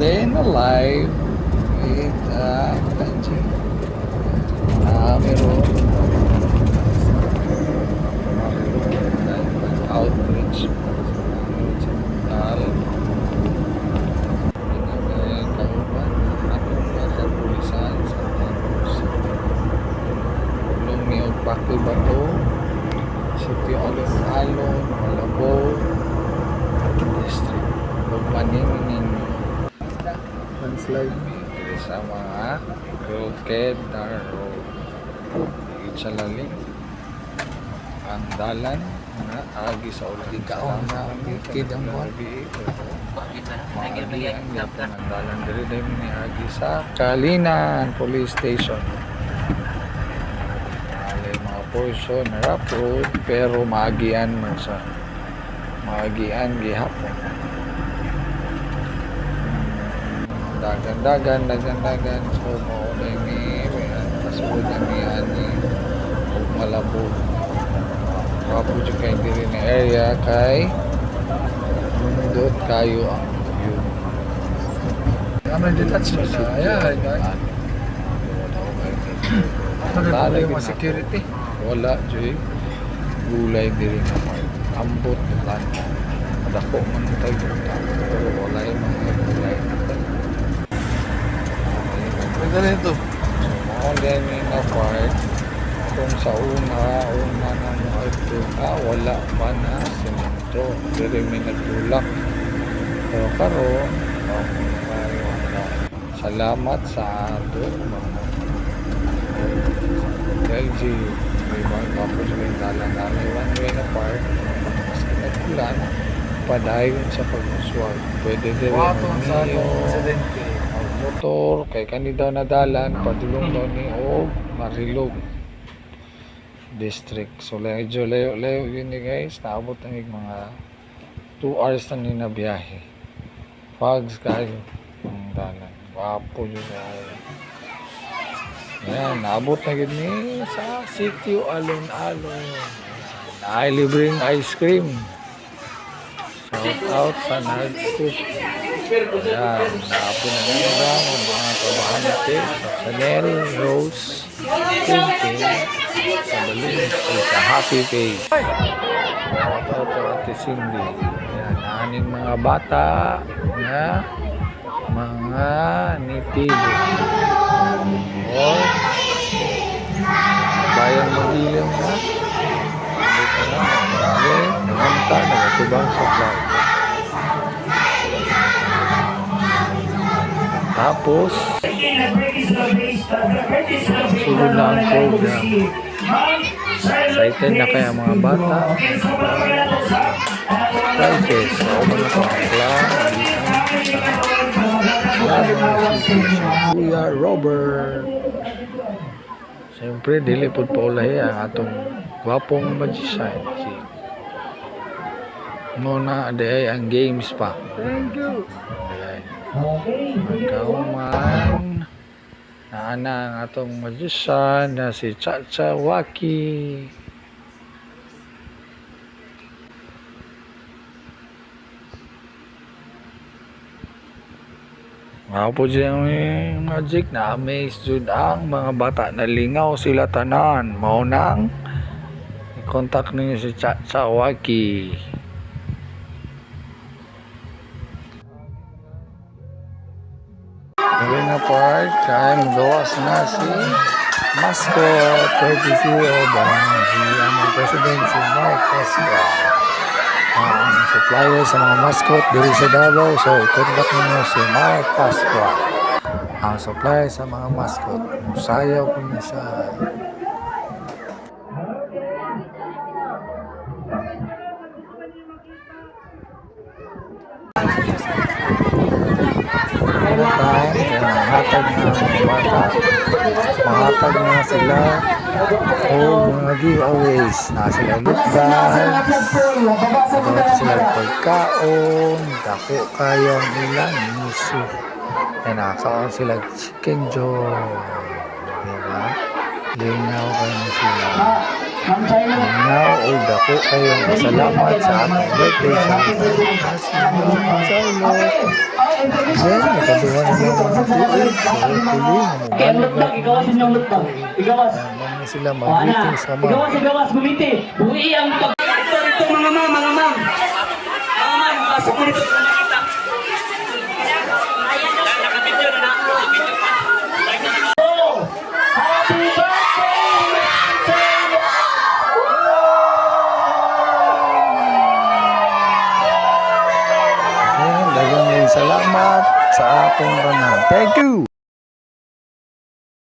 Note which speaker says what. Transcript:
Speaker 1: Staying alive with Kanji. Meron outreach sa mental kauban atong sa pulisan sa Tagos ulong ni Paco Bato City Alon Malabo District Pagmaning landslide sa mga crooked na road sa lalim ang dalan na agi sa ulan na bukid ang wabi maagi ang yapon ang dalan diri dahil ni agi sa Kalinan Police Station alay mga portion na rough road pero maagian man sa maagian gihapon dagan so mauna ni pasud ni ani Malabo wapo dyan kayo diri na area kay mundot kayo ang view kami detach mo sa wala yung mga security wala dyan gulay diri na ambot na madako man tayo pero wala yung mga gulay ganda na ito so mga din na part kung sa una na mga ito wala pa na semento pero may nagtulak pero karon salamat sa ato mga LG may mga kapos may dalang namin one way na park mas kinagpulan padayon sa pag-uswag pwede din motor kay kanida na dalan padulong daw ni o Marilog District. So medyo layo yun guys. Naabot na mga 2 hours na nila biyahe. Fags kayo ang dalan. Wapo yun kayo. Ayan, naabot na yun sa City Alon. Ay, libreng ice cream. Shout out sa Nagstop. Ayan, naabot na yun ang mga kabahan natin. Chanel, Rose, Tintin, sa balloon, sa Happy Face. Shout out to Ate Cindy. Ayan, aning mga bata na mga nitibo. Or bayang mag-ilim na. Dito na, naganta, nagatubang sa vlog. Tapos, sunod na ang program. Excited na kaya mga bata. Prices, ako ba na ito ang plan? Kuya Robert. Siyempre, dili po pa ulahi ang atong gwapong magician. Muna, aday ang games pa. Thank you. Magkauman na ang atong magician na si Chacha Waki. Nga po dyan yung magic na amaze jud ang mga bata na lingaw sila tanan. Maunang i-contact ninyo si Chacha Waki. Ngayon na part, kaya magawas na si mascot, courtesy of si aming president, si Mark Esca. Ang supplier sa mga mascot diri sa Davao, so i-contact ninyo si Mark Pasqua. Ang supplier sa mga mascot, musayaw po niya siya. Kaya mahatag na mga bata, mahatag na sila o mga giveaways na sila loot bags, dapat sila pagkaon, dako kayo ang ilang miso, ay nakakaon sila chicken joy, diba? Lingaw kayo na sila, lingaw o dako kayo ang pasalamat sa atong birthday sa Charlotte. Then, hopefully,
Speaker 2: Kaya look ikaw sa inyong look bag. Igawas.
Speaker 1: Ayan sila
Speaker 2: O,
Speaker 1: mag-greeting sa mga.
Speaker 2: Igawas, gumiti. Buhi ang pag... Ito, mga ma'am, mga ma'am. Mga ma'am, pasok mo nito. Nakapidyo na na. Happy birthday!
Speaker 1: Ayan, dagang salamat sa ating ranahan. Thank you!